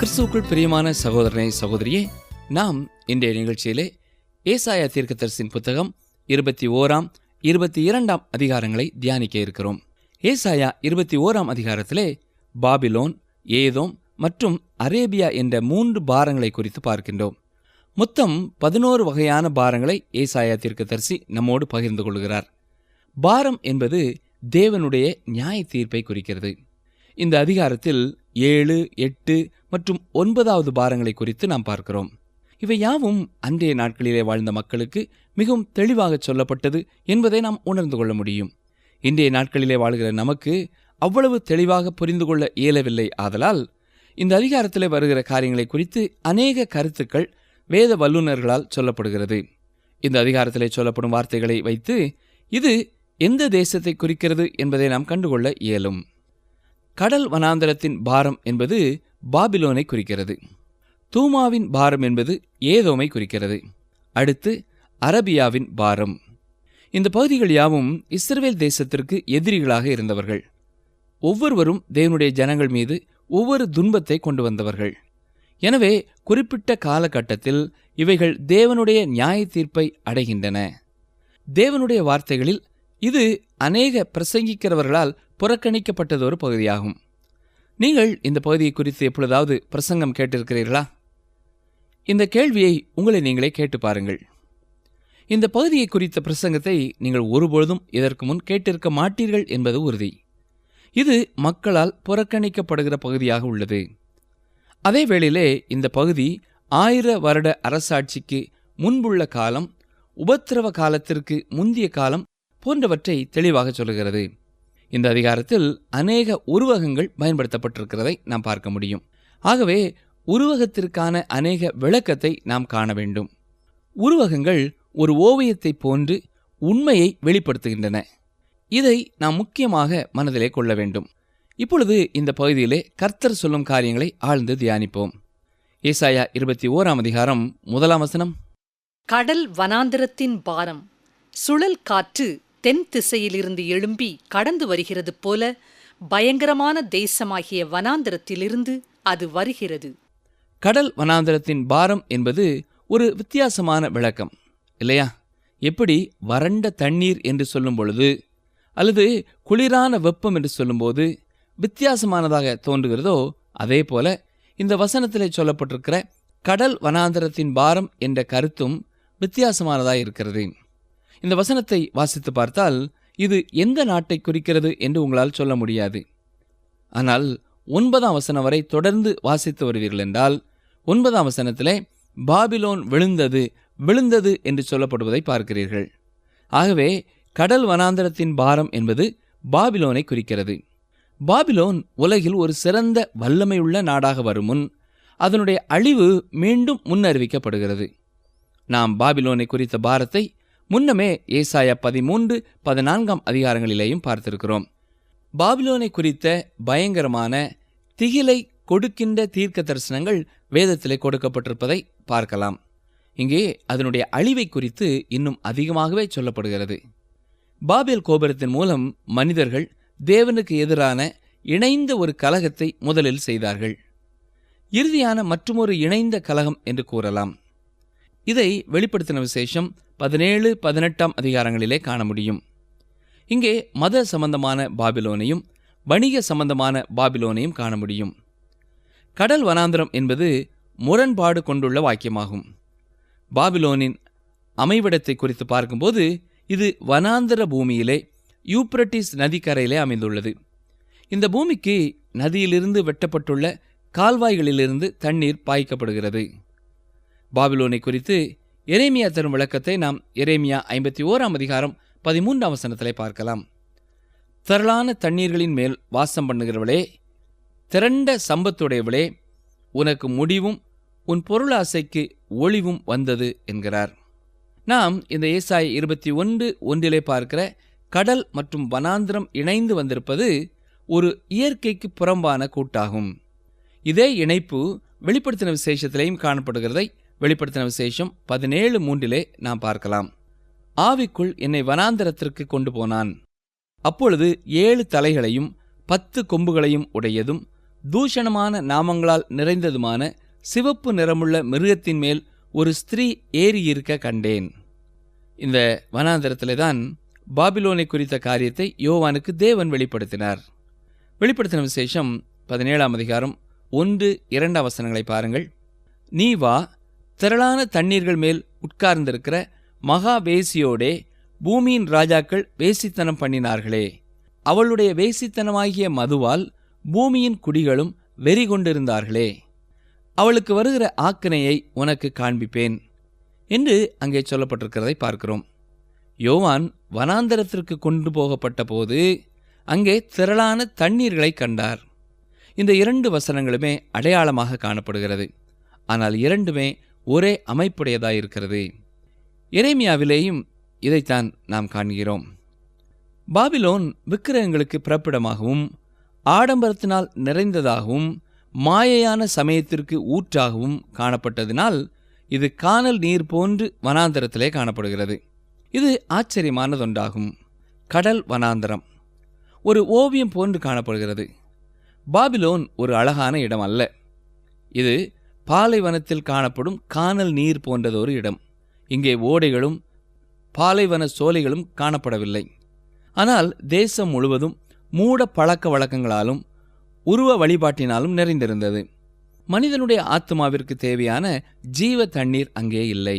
கிறிஸ்துவுக்குள் பிரியமான சகோதரனே சகோதரியே, நாம் இன்றைய நிகழ்ச்சியிலே ஏசாயா தீர்க்கதரிசியின் புத்தகம் 21, 22 அதிகாரங்களை தியானிக்க இருக்கிறோம். ஏசாயா 21 அதிகாரத்திலே பாபிலோன், ஏதோம் மற்றும் அரேபியா என்ற 3 பாரங்களை குறித்து பார்க்கின்றோம். மொத்தம் 11 வகையான பாரங்களை ஏசாயா தீர்க்கதரிசி நம்மோடு பகிர்ந்து கொள்கிறார். பாரம் என்பது தேவனுடைய நியாய தீர்ப்பை குறிக்கிறது. இந்த அதிகாரத்தில் 7, 8 மற்றும் 9வது பாரங்களை குறித்து நாம் பார்க்கிறோம். இவை யாவும் அன்றைய நாட்களிலே வாழ்ந்த மக்களுக்கு மிகவும் தெளிவாக சொல்லப்பட்டது என்பதை நாம் உணர்ந்து கொள்ள முடியும். இன்றைய நாட்களிலே வாழ்கிற நமக்கு அவ்வளவு தெளிவாக புரிந்து கொள்ள இயலவில்லை. ஆதலால் இந்த அதிகாரத்திலே வருகிற காரியங்களை குறித்து அநேக கருத்துக்கள் வேத வல்லுநர்களால் சொல்லப்படுகிறது. இந்த அதிகாரத்திலே சொல்லப்படும் வார்த்தைகளை வைத்து இது எந்த தேசத்தை குறிக்கிறது என்பதை நாம் கண்டுகொள்ள இயலும். கடல் வனாந்தரத்தின் பாரம் என்பது பாபிலோனை குறிக்கிறது. தூமாவின் பாரம் என்பது ஏதோமை குறிக்கிறது. அடுத்து அரபியாவின் பாரம். இந்த பகுதிகள் யாவும் இஸ்ரவேல் தேசத்திற்கு எதிரிகளாக இருந்தவர்கள். ஒவ்வொருவரும் தேவனுடைய ஜனங்கள் மீது ஒவ்வொரு துன்பத்தை கொண்டு வந்தவர்கள். எனவே குறிப்பிட்ட காலகட்டத்தில் இவைகள் தேவனுடைய நியாய தீர்ப்பை அடைகின்றன. தேவனுடைய வார்த்தைகளில் இது அநேக பிரசங்கிக்கிறவர்களால் புறக்கணிக்கப்பட்டதொரு பகுதியாகும். நீங்கள் இந்த பகுதியை குறித்து எப்பொழுதாவது பிரசங்கம் கேட்டிருக்கிறீர்களா? இந்த கேள்வியை உங்களை நீங்களே கேட்டு பாருங்கள். இந்த பகுதியை குறித்த பிரசங்கத்தை நீங்கள் ஒருபொழுதும் இதற்கு முன் கேட்டிருக்க மாட்டீர்கள் என்பது உறுதி. இது மக்களால் புறக்கணிக்கப்படுகிற பகுதியாக உள்ளது. அதே வேளையிலே இந்த பகுதி 1000 வருட அரசாட்சிக்கு முன்புள்ள காலம், உபத்திரவ காலத்திற்கு முந்திய காலம் போன்றவற்றை தெளிவாக சொல்லுகிறது. இந்த அதிகாரத்தில் அநேக உருவகங்கள் பயன்படுத்தப்பட்டிருக்கிறதை நாம் பார்க்க முடியும். ஆகவே உருவகத்திற்கான அநேக விளக்கத்தை நாம் காண வேண்டும். உருவகங்கள் ஒரு ஓவியத்தை போன்று உண்மையை வெளிப்படுத்துகின்றன. இதை நாம் முக்கியமாக மனதிலே கொள்ள வேண்டும். இப்பொழுது இந்த பகுதியிலே கர்த்தர் சொல்லும் காரியங்களை ஆழ்ந்து தியானிப்போம். ஏசாயா 21 அதிகாரம் 1 வசனம். கடல் வனாந்திரத்தின் பாரம், சுழல் காற்று தென் திசையிலிருந்து எழும்பி கடந்து வருகிறது போல பயங்கரமான தேசமாகிய வனாந்திரத்திலிருந்து அது வருகிறது. கடல் வனாந்திரத்தின் பாரம் என்பது ஒரு வித்தியாசமான விளக்கம் இல்லையா? எப்படி வறண்ட தண்ணீர் என்று சொல்லும் பொழுது அல்லது குளிரான வெப்பம் என்று சொல்லும்போது வித்தியாசமானதாக தோன்றுகிறதோ, அதே போல இந்த வசனத்திலே சொல்லப்பட்டிருக்கிற கடல் வனாந்திரத்தின் பாரம் என்ற கருத்தும் வித்தியாசமானதாக இருக்கிறது. இந்த வசனத்தை வாசித்து பார்த்தால் இது எந்த நாட்டை குறிக்கிறது என்று உங்களால் சொல்ல முடியாது. ஆனால் 9ஆம் வசனம் வரை தொடர்ந்து வாசித்து வருவீர்கள் என்றால் 9ஆம் வசனத்திலே பாபிலோன் விழுந்தது என்று சொல்லப்படுவதை பார்க்கிறீர்கள். ஆகவே கடல் வனாந்தரத்தின் பாரம் என்பது பாபிலோனை குறிக்கிறது. பாபிலோன் உலகில் ஒரு சிறந்த வல்லமையுள்ள நாடாக வரும் முன் அதனுடைய அழிவு மீண்டும் முன்னறிவிக்கப்படுகிறது. நாம் பாபிலோனை குறித்த பாரத்தை முன்னமே ஏசாயா 13, 14 அதிகாரங்களிலேயும் பார்த்திருக்கிறோம். பாபிலோனை குறித்த பயங்கரமான திகிலை கொடுக்கின்ற தீர்க்க தரிசனங்கள் வேதத்திலே கொடுக்கப்பட்டிருப்பதை பார்க்கலாம். இங்கே அதனுடைய அழிவை குறித்து இன்னும் அதிகமாகவே சொல்லப்படுகிறது. பாபேல் கோபுரத்தின் மூலம் மனிதர்கள் தேவனுக்கு எதிரான இணைந்த ஒரு கலகத்தை முதலில் செய்தார்கள். இறுதியான மற்றுமொரு இணைந்த கலகம் என்று கூறலாம். இதை வெளிப்படுத்தின விசேஷம் 17, 18 அதிகாரங்களிலே காண முடியும். இங்கே மத சம்பந்தமான பாபிலோனையும் வணிக சம்பந்தமான பாபிலோனையும் காண முடியும். கடல் வனாந்திரம் என்பது முரண்பாடு கொண்டுள்ள வாக்கியமாகும். பாபிலோனின் அமைவிடத்தை குறித்து பார்க்கும்போது இது வனாந்திர பூமியிலே யூப்ரட்டிஸ் நதிக்கரையிலே அமைந்துள்ளது. இந்த பூமிக்கு நதியிலிருந்து வெட்டப்பட்டுள்ள கால்வாய்களிலிருந்து தண்ணீர் பாய்க்கப்படுகிறது. பாபிலோனை குறித்து எரேமியா தரும் விளக்கத்தை நாம் எரேமியா 51 அதிகாரம் 13 வசனத்திலே பார்க்கலாம். திரளான தண்ணீர்களின் மேல் வாசம் பண்ணுகிறவளே, திரண்ட சம்பத்துடையவளே, உனக்கு முடிவும் உன் பொருளாசைக்கு ஒளிவும் வந்தது என்கிறார். நாம் இந்த ஏசாயா 21:1 பார்க்கிற கடல் மற்றும் வனாந்திரம் இணைந்து வந்திருப்பது ஒரு இயற்கைக்கு புறம்பான கூட்டாகும். இதே இணைப்பு வெளிப்படுத்தின விசேஷத்திலேயும் காணப்படுகிறதை வெளிப்படுத்தின விசேஷம் 17:3 நாம் பார்க்கலாம். ஆவிக்குள் என்னை வனாந்தரத்திற்கு கொண்டு போனான். அப்பொழுது 7 தலைகளையும் 10 கொம்புகளையும் உடையதும் தூஷணமான நாமங்களால் நிறைந்ததுமான சிவப்பு நிறமுள்ள மிருகத்தின் மேல் ஒரு ஸ்திரீ ஏறியிருக்க கண்டேன். இந்த வனாந்தரத்திலே தான் பாபிலோனை குறித்த காரியத்தை யோவானுக்கு தேவன் வெளிப்படுத்தினார். வெளிப்படுத்தின விசேஷம் 17ஆம் அதிகாரம் 1-2 வசனங்களை பாருங்கள். நீ வா, திரளான தண்ணீர்கள் மேல் உட்கார்ந்திருக்கிற மகா வேசியோடே பூமியின் ராஜாக்கள் வேசித்தனம் பண்ணினார்களே, அவளுடைய வேசித்தனமாகிய மதுவால் பூமியின் குடிகளும் வெறி கொண்டிருந்தார்களே, அவளுக்கு வருகிற ஆக்கினையை உனக்கு காண்பிப்பேன் என்று அங்கே சொல்லப்பட்டிருக்கிறதை பார்க்கிறோம். யோவான் வனாந்தரத்திற்கு கொண்டு போகப்பட்ட போது அங்கே திரளான தண்ணீர்களை கண்டார். இந்த 2 வசனங்களுமே அடையாளமாக காணப்படுகிறது. ஆனால் இரண்டுமே ஒரே அமைப்புடையதாயிருக்கிறது. எரேமியாவிலேயும் இதைத்தான் நாம் காண்கிறோம். பாபிலோன் விக்கிரகங்களுக்கு பிறப்பிடமாகவும் ஆடம்பரத்தினால் நிறைந்ததாகவும் மாயையான சமயத்திற்கு ஊற்றாகவும் காணப்பட்டதினால் இது கானல் நீர் போன்று வனாந்தரத்திலே காணப்படுகிறது. இது ஆச்சரியமானதொன்றாகும். கடல் வனாந்தரம் ஒரு ஓவியம் போன்று காணப்படுகிறது. பாபிலோன் ஒரு அழகான இடம் அல்ல. இது பாலைவனத்தில் காணப்படும் கானல் நீர் போன்றதொரு இடம். இங்கே ஓடைகளும் பாலைவன சோலைகளும் காணப்படவில்லை. ஆனால் தேசம் முழுவதும் மூட பழக்க வழக்கங்களாலும் உருவ வழிபாட்டினாலும் நிறைந்திருந்தது. மனிதனுடைய ஆத்மாவிற்கு தேவையான ஜீவ தண்ணீர் அங்கே இல்லை.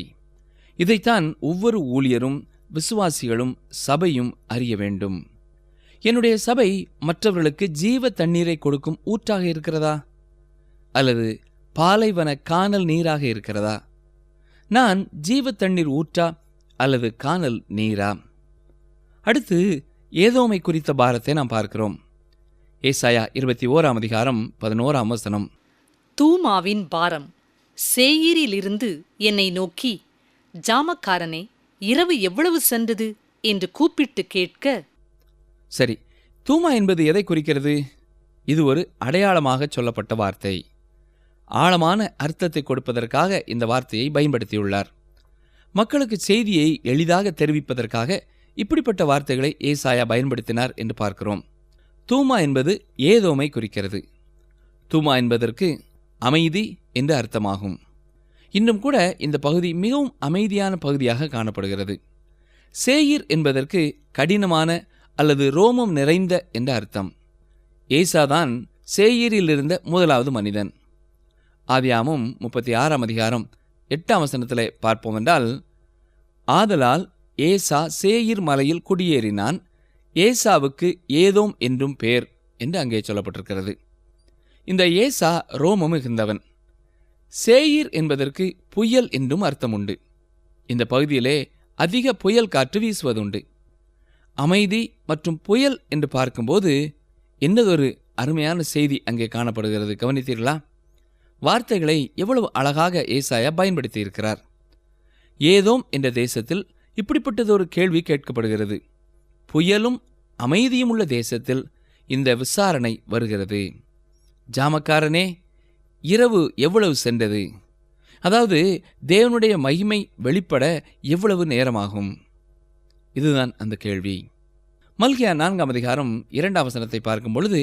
இதைத்தான் ஒவ்வொரு ஊழியரும் விசுவாசிகளும் சபையும் அறிய வேண்டும். என்னுடைய சபை மற்றவர்களுக்கு ஜீவ தண்ணீரை கொடுக்கும் ஊற்றாக இருக்கிறதா, அல்லது பாலைவன கானல் நீராக இருக்கிறதா? நான் ஜீவ தண்ணீர் ஊற்றா அல்லது கானல் நீரா? அடுத்து ஏதோமை குறித்த பாரத்தை நாம் பார்க்கிறோம். ஏசாயா 21ஆம் அதிகாரம் 11ஆம் வசனம். தூமாவின் பாரம். சேயீரிலிருந்து என்னை நோக்கி, ஜாமக்காரனே, இரவு எவ்வளவு சென்றது என்று கூப்பிட்டு கேட்க. சரி, தூமா என்பது எதை குறிக்கிறது? இது ஒரு அடையாளமாக சொல்லப்பட்ட வார்த்தை. ஆழமான அர்த்தத்தை கொடுப்பதற்காக இந்த வார்த்தையை பயன்படுத்தியுள்ளார். மக்களுக்கு செய்தியை எளிதாக தெரிவிப்பதற்காக இப்படிப்பட்ட வார்த்தைகளை ஏசாயா பயன்படுத்தினார் என்று பார்க்கிறோம். தூமா என்பது ஏதோமை குறிக்கிறது. தூமா என்பதற்கு அமைதி என்று அர்த்தமாகும். இன்னும் கூட இந்த பகுதி மிகவும் அமைதியான பகுதியாக காணப்படுகிறது. சேயீர் என்பதற்கு கடினமான அல்லது ரோமம் நிறைந்த என்ற அர்த்தம். ஏசாதான் சேயீரில் இருந்த முதலாவது மனிதன். ஆதியாகமம் 36ஆம் அதிகாரம் 8ஆம் வசனத்திலே பார்ப்போம் என்றால், ஆதலால் ஏசா சேயீர் மலையில் குடியேறினான், ஏசாவுக்கு ஏதோம் என்றும் பேர் என்று அங்கே சொல்லப்பட்டிருக்கிறது. இந்த ஏசா ரோமம் மிகுந்தவன். சேயீர் என்பதற்கு புயல் என்றும் அர்த்தம் உண்டு. இந்த பகுதியிலே அதிக புயல் காற்று வீசுவதுண்டு. அமைதி மற்றும் புயல் என்று பார்க்கும்போது என்னதொரு அருமையான செய்தி அங்கே காணப்படுகிறது. கவனித்தீர்களா? வார்த்தைகளை எவ்வளவு அழகாக ஏசாயா பயன்படுத்தியிருக்கிறார். ஏதோம் என்ற தேசத்தில் இப்படிப்பட்டதொரு கேள்வி கேட்கப்படுகிறது. புயலும் அமைதியும் உள்ள தேசத்தில் இந்த விசாரணை வருகிறது. ஜாமக்காரனே, இரவு எவ்வளவு சென்றது? அதாவது தேவனுடைய மகிமை வெளிப்பட எவ்வளவு நேரமாகும்? இதுதான் அந்த கேள்வி. மல்கியா 4ஆம் அதிகாரம் 2ஆம் வசனத்தை பார்க்கும் பொழுது,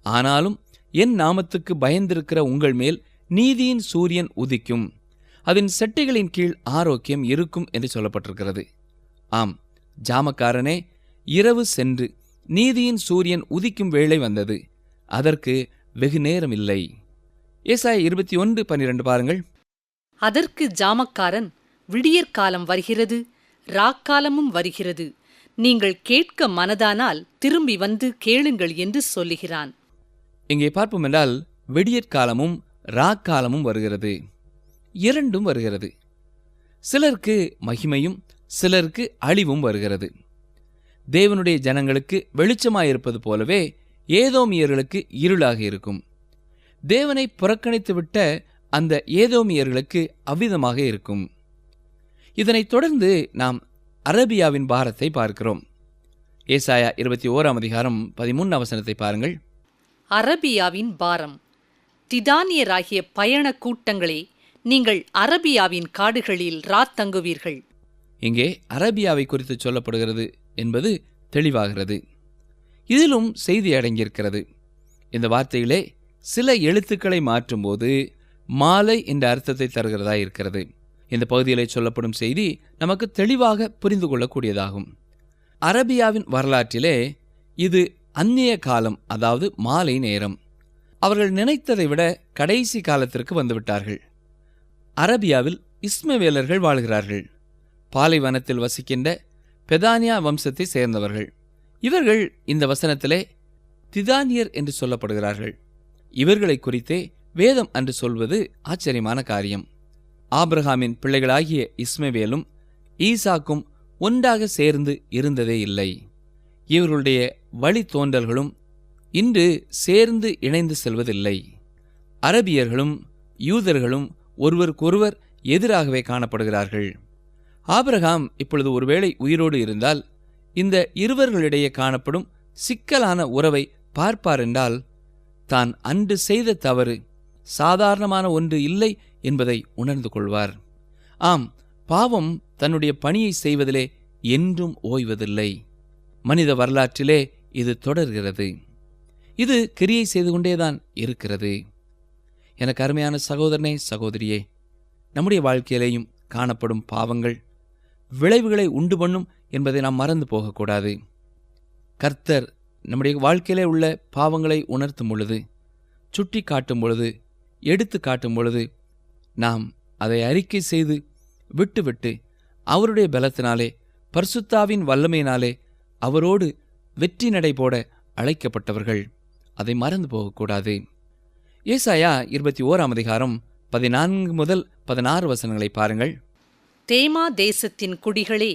ஆனாலும் என் நாமத்துக்கு பயந்திருக்கிற உங்கள் மேல் நீதியின் சூரியன் உதிக்கும், அதன் செட்டைகளின் கீழ் ஆரோக்கியம் இருக்கும் என்று சொல்லப்பட்டிருக்கிறது. ஆம், ஜாமக்காரனே, இரவு சென்று நீதியின் சூரியன் உதிக்கும் வேளை வந்தது, அதற்கு வெகு நேரம் இல்லை. ஏசாயா 21:12 பாருங்கள். அதற்கு ஜாமக்காரன், விடியற்காலம் வருகிறது, ராக்காலமும் வருகிறது, நீங்கள் கேட்க மனதானால் திரும்பி வந்து கேளுங்கள் என்று சொல்லுகிறான். இங்கே பார்ப்போம் என்றால் விடியற்காலமும் ராக்காலமும் வருகிறது. இரண்டும் வருகிறது. சிலருக்கு மகிமையும் சிலருக்கு அழிவும் வருகிறது. தேவனுடைய ஜனங்களுக்கு வெளிச்சமாயிருப்பது போலவே ஏதோமியர்களுக்கு இருளாக இருக்கும். தேவனை புறக்கணித்துவிட்ட அந்த ஏதோமியர்களுக்கு அவ்விதமாக இருக்கும். இதனைத் தொடர்ந்து நாம் அரபியாவின் பாரத்தை பார்க்கிறோம். ஏசாயா 21ஆம் அதிகாரம் 13ஆம் வசனத்தை பாருங்கள். அரபியாவின் பாரம். திதானியராகிய பயண கூட்டங்களே, நீங்கள் அரபியாவின் காடுகளில் ராத்தங்குவீர்கள். இங்கே அரபியாவை குறித்து சொல்லப்படுகிறது என்பது தெளிவாகிறது. இதிலும் செய்தி அடங்கியிருக்கிறது. இந்த வார்த்தையிலே சில எழுத்துக்களை மாற்றும்போது மாலை என்ற அர்த்தத்தை தருகிறதா இருக்கிறது. இந்த பகுதியில் சொல்லப்படும் செய்தி நமக்கு தெளிவாக புரிந்து கொள்ளக்கூடியதாகும். அரபியாவின் வரலாற்றிலே இது அந்நிய காலம், அதாவது மாலை நேரம். அவர்கள் நினைத்ததை விட கடைசி காலத்திற்கு வந்துவிட்டார்கள். அரபியாவில் இஸ்மவேலர்கள் வாழ்கிறார்கள். பாலைவனத்தில் வசிக்கின்ற பெதானியா வம்சத்தை சேர்ந்தவர்கள். இவர்கள் இந்த வசனத்திலே திதானியர் என்று சொல்லப்படுகிறார்கள். இவர்களை குறித்தே வேதம் என்று சொல்வது ஆச்சரியமான காரியம். ஆபிரகாமின் பிள்ளைகளாகிய இஸ்மவேலும் ஈசாக்கும் ஒன்றாக சேர்ந்து இருந்ததே இல்லை. இவர்களுடைய வழித்தோன்றல்களும் இன்று சேர்ந்து இணைந்து செல்வதில்லை. அரபியர்களும் யூதர்களும் ஒருவருக்கொருவர் எதிராகவே காணப்படுகிறார்கள். ஆபிரகாம் இப்பொழுது ஒருவேளை உயிரோடு இருந்தால் இந்த இருவர்களிடையே காணப்படும் சிக்கலான உறவை பார்ப்பார் என்றால் தான் அன்று செய்த தவறு சாதாரணமான ஒன்று இல்லை என்பதை உணர்ந்து கொள்வார். ஆம், பாவம் தன்னுடைய பணியை செய்வதிலே என்றும் ஓய்வதில்லை. மனித வரலாற்றிலே இது தொடர்கிறது. இது கிரியை செய்து கொண்டேதான் இருக்கிறது. எனக்கு அருமையான சகோதரனே, சகோதரியே, நம்முடைய வாழ்க்கையிலேயும் காணப்படும் பாவங்கள் விளைவுகளை உண்டு பண்ணும் என்பதை நாம் மறந்து போகக்கூடாது. கர்த்தர் நம்முடைய வாழ்க்கையிலே உள்ள பாவங்களை உணர்த்தும் பொழுது, சுட்டி காட்டும் பொழுது, எடுத்து காட்டும் பொழுது நாம் அதை அறிக்கை செய்து விட்டுவிட்டு அவருடைய பலத்தினாலே, பரிசுத்தாவின் வல்லமையினாலே அவரோடு வெற்றி நடை போட அழைக்கப்பட்டவர்கள். அதை மறந்து போகக்கூடாது. ஏசாயா 21 அதிகாரம் 14 முதல் 16 வசனங்களை பாருங்கள். தேமா தேசத்தின் குடிகளே,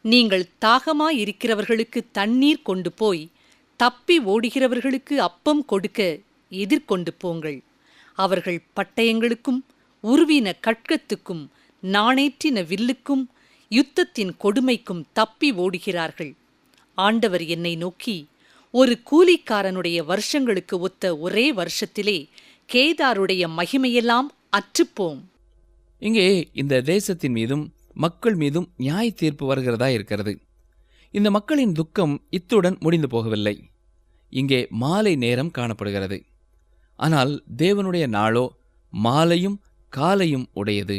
நீங்கள் தாகமாயிருக்கிறவர்களுக்கு தண்ணீர் கொண்டு போய் தப்பி ஓடுகிறவர்களுக்கு அப்பம் கொடுக்க எதிர்கொண்டு போங்கள். அவர்கள் பட்டயங்களுக்கும் உருவின கட்கத்துக்கும் நாணேற்றின வில்லுக்கும் யுத்தத்தின் கொடுமைக்கும் தப்பி ஓடுகிறார்கள். ஆண்டவர் என்னை நோக்கி, ஒரு கூலிக்காரனுடைய வருஷங்களுக்கு ஒத்த ஒரே வருஷத்திலே கேதாருடைய மகிமையெல்லாம் அற்றுப்போம். இங்கே இந்த தேசத்தின் மீதும் மக்கள் மீதும் நியாய தீர்ப்பு வருகிறதா இருக்கிறது. இந்த மக்களின் துக்கம் இத்துடன் முடிந்து போகவில்லை. இங்கே மாலை நேரம் காணப்படுகிறது. ஆனால் தேவனுடைய நாளோ மாலையும் காலையும் உடையது.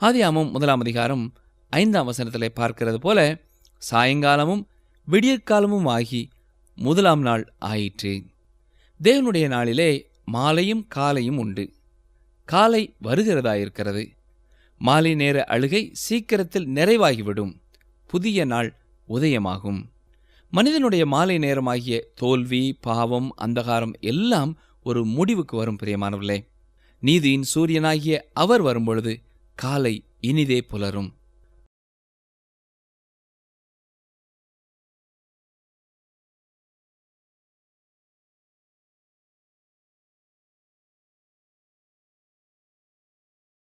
ஆதியாகமம் 1 அதிகாரம் 5 வசனத்திலே பார்க்கிறது போல, சாயங்காலமும் விடியற்காலமும் ஆகி 1 நாள் ஆயிற்று. தேவனுடைய நாளிலே மாலையும் காலையும் உண்டு. காலை வருகிறதாயிருக்கிறது. மாலை நேர அழுகை சீக்கிரத்தில் நிறைவாகிவிடும். புதிய நாள் உதயமாகும். மனிதனுடைய மாலை நேரமாகிய தோல்வி, பாவம், அந்தகாரம் எல்லாம் ஒரு முடிவுக்கு வரும். பிரியமானவர்களே, நீதியின் சூரியனாகிய அவர் வரும்பொழுது காலை இனிதே புலரும்.